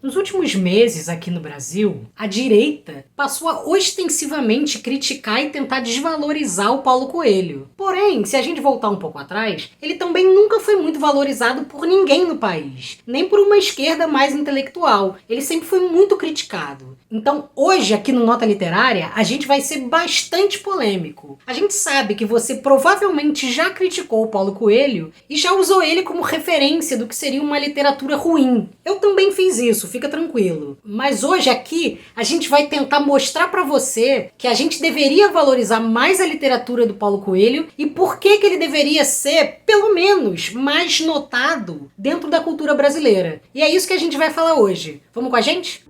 Nos últimos meses aqui no Brasil, a direita passou a ostensivamente criticar e tentar desvalorizar o Paulo Coelho. Porém, se a gente voltar um pouco atrás, ele também nunca foi muito valorizado por ninguém no país, nem por uma esquerda mais intelectual. Ele sempre foi muito criticado. Então, hoje, aqui no Nota Literária, a gente vai ser bastante polêmico. A gente sabe que você provavelmente já criticou o Paulo Coelho e já usou ele como referência do que seria uma literatura ruim. Eu também fiz isso, fica tranquilo. Mas hoje aqui, a gente vai tentar mostrar pra você que a gente deveria valorizar mais a literatura do Paulo Coelho e por que ele deveria ser, pelo menos, mais notado dentro da cultura brasileira. E é isso que a gente vai falar hoje. Vamos com a gente?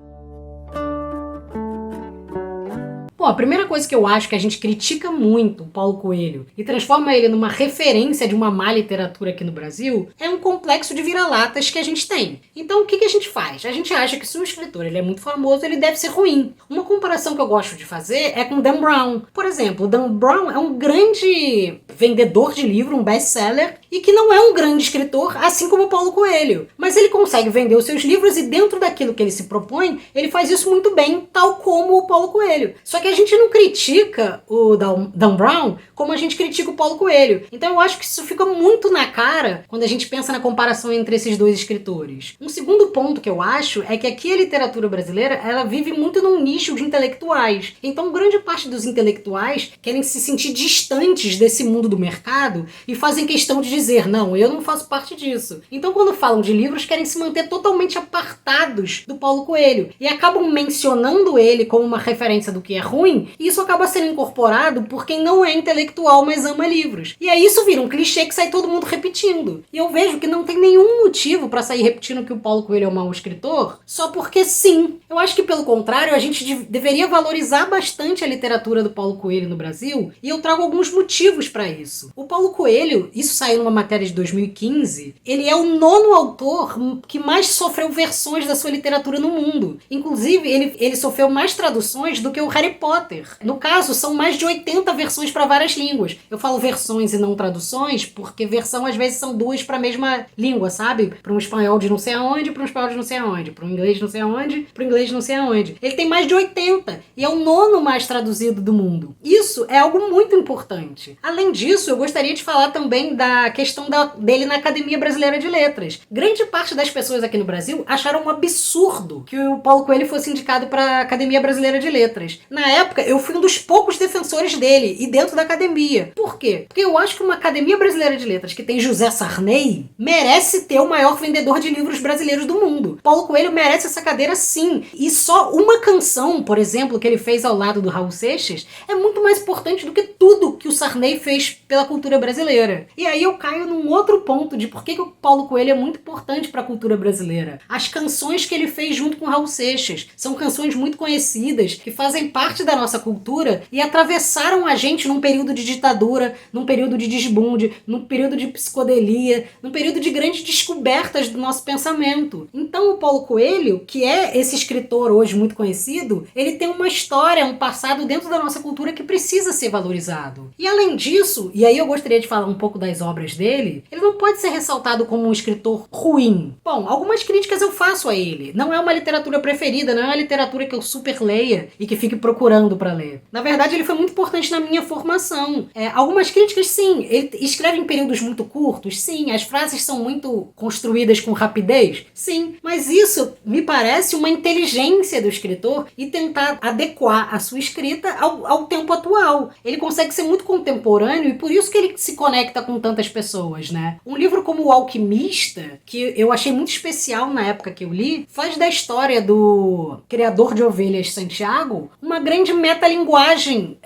Bom, a primeira coisa que eu acho que a gente critica muito o Paulo Coelho e transforma ele numa referência de uma má literatura aqui no Brasil é um complexo de vira-latas que a gente tem. Então o que a gente faz? A gente acha que se um escritor ele é muito famoso, ele deve ser ruim. Uma comparação que eu gosto de fazer é com Dan Brown. Por exemplo, Dan Brown é um grande vendedor de livro, um best-seller, e que não é um grande escritor, assim como o Paulo Coelho. Mas ele consegue vender os seus livros e dentro daquilo que ele se propõe, ele faz isso muito bem, tal como o Paulo Coelho. Só que a gente não critica o Dan Brown como a gente critica o Paulo Coelho. Então eu acho que isso fica muito na cara quando a gente pensa na comparação entre esses dois escritores. Um segundo ponto que eu acho é que aqui a literatura brasileira, ela vive muito num nicho de intelectuais. Então grande parte dos intelectuais querem se sentir distantes desse mundo do mercado e fazem questão de dizer, não, eu não faço parte disso. Então quando falam de livros, querem se manter totalmente apartados do Paulo Coelho e acabam mencionando ele como uma referência do que é ruim, e isso acaba sendo incorporado por quem não é intelectual, mas ama livros. E aí isso vira um clichê que sai todo mundo repetindo. E eu vejo que não tem nenhum motivo pra sair repetindo que o Paulo Coelho é um mau escritor, só porque sim. Eu acho que pelo contrário, a gente deveria valorizar bastante a literatura do Paulo Coelho no Brasil, e eu trago alguns motivos pra isso. O Paulo Coelho, isso saiu numa matéria de 2015, ele é o 9º autor que mais sofreu versões da sua literatura no mundo. Inclusive, ele sofreu mais traduções do que o Harry Potter. No caso, são mais de 80 versões para várias línguas. Eu falo versões e não traduções, porque versão às vezes são duas para a mesma língua, sabe? Para um espanhol de não sei aonde, para um espanhol de não sei aonde, para um inglês de não sei aonde, para um inglês de não sei aonde. Ele tem mais de 80 e é o 9º mais traduzido do mundo. Isso é algo muito importante. Além disso, eu gostaria de falar também da questão dele na Academia Brasileira de Letras. Grande parte das pessoas aqui no Brasil acharam um absurdo que o Paulo Coelho fosse indicado para a Academia Brasileira de Letras. Na época, eu fui um dos poucos defensores dele, e dentro da academia. Por quê? Porque eu acho que uma Academia Brasileira de Letras que tem José Sarney merece ter o maior vendedor de livros brasileiros do mundo. Paulo Coelho merece essa cadeira sim. E só uma canção, por exemplo, que ele fez ao lado do Raul Seixas, é muito mais importante do que tudo que o Sarney fez pela cultura brasileira. E aí eu caio num outro ponto de por que o Paulo Coelho é muito importante para a cultura brasileira. As canções que ele fez junto com o Raul Seixas são canções muito conhecidas, que fazem parte da nossa cultura e atravessaram a gente num período de ditadura, num período de desbunde, num período de psicodelia, num período de grandes descobertas do nosso pensamento. Então o Paulo Coelho, que é esse escritor hoje muito conhecido, ele tem uma história, um passado dentro da nossa cultura que precisa ser valorizado. E além disso, e aí eu gostaria de falar um pouco das obras dele, ele não pode ser ressaltado como um escritor ruim. Bom, algumas críticas eu faço a ele. Não é uma literatura preferida, não é uma literatura que eu super leia e que fique procurando para ler. Na verdade, ele foi muito importante na minha formação. Algumas críticas, sim. Ele escreve em períodos muito curtos, sim. As frases são muito construídas com rapidez, sim. Mas isso me parece uma inteligência do escritor e tentar adequar a sua escrita ao tempo atual. Ele consegue ser muito contemporâneo e por isso que ele se conecta com tantas pessoas, né? Um livro como O Alquimista, que eu achei muito especial na época que eu li, faz da história do criador de ovelhas Santiago uma grande metalinguagem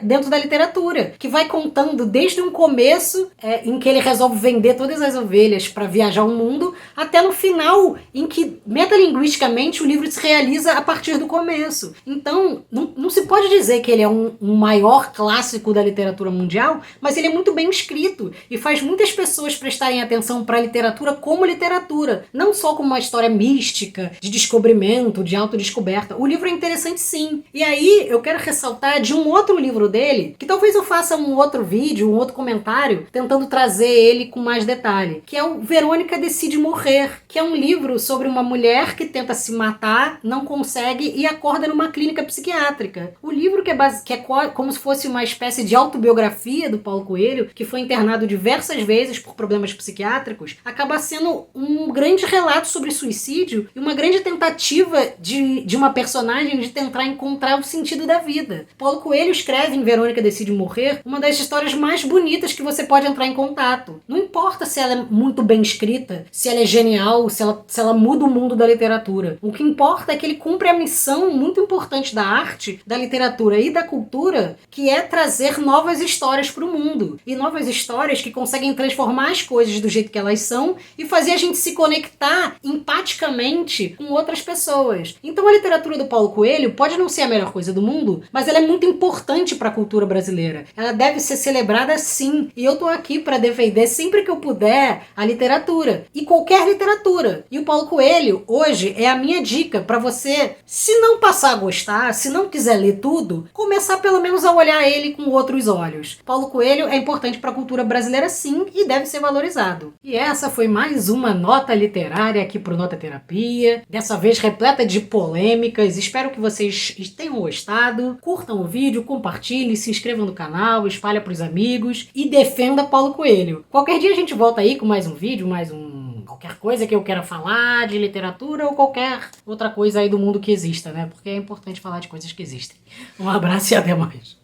dentro da literatura, que vai contando desde um começo em que ele resolve vender todas as ovelhas para viajar o mundo, até no final em que metalinguisticamente o livro se realiza a partir do começo. Então, não se pode dizer que ele é um maior clássico da literatura mundial, mas ele é muito bem escrito e faz faz muitas pessoas prestarem atenção para a literatura como literatura, não só como uma história mística, de descobrimento, de autodescoberta. O livro é interessante sim. E aí eu quero ressaltar de um outro livro dele, que talvez eu faça um outro vídeo, um outro comentário, tentando trazer ele com mais detalhe, que é o Verônica Decide Morrer, que é um livro sobre uma mulher que tenta se matar, não consegue e acorda numa clínica psiquiátrica. O livro que é como se fosse uma espécie de autobiografia do Paulo Coelho, que foi internado diversas vezes por problemas psiquiátricos, acaba sendo um grande relato sobre suicídio e uma grande tentativa de uma personagem de tentar encontrar o sentido da vida. Paulo Coelho escreve em Verônica Decide Morrer uma das histórias mais bonitas que você pode entrar em contato. Não importa se ela é muito bem escrita, se ela é genial, se ela muda o mundo da literatura. O que importa é que ele cumpre a missão muito importante da arte, da literatura e da cultura, que é trazer novas histórias para o mundo. E novas histórias que conseguem transformar as coisas do jeito que elas são e fazer a gente se conectar empaticamente com outras pessoas. Então a literatura do Paulo Coelho pode não ser a melhor coisa do mundo, mas ela é muito importante para a cultura brasileira. Ela deve ser celebrada sim. E eu tô aqui para defender sempre que eu puder a literatura. E qualquer literatura. E o Paulo Coelho, hoje, é a minha dica para você, se não passar a gostar, se não quiser ler tudo, começar pelo menos a olhar ele com outros olhos. Paulo Coelho é importante para a cultura brasileira sim e deve ser valorizado. E essa foi mais uma nota literária aqui pro Nota Terapia, dessa vez repleta de polêmicas. Espero que vocês tenham gostado. Curtam o vídeo, compartilhem, se inscrevam no canal, espalha pros amigos e defenda Paulo Coelho. Qualquer dia a gente volta aí com mais um vídeo, qualquer coisa que eu queira falar de literatura ou qualquer outra coisa aí do mundo que exista, né? Porque é importante falar de coisas que existem. Um abraço e até mais.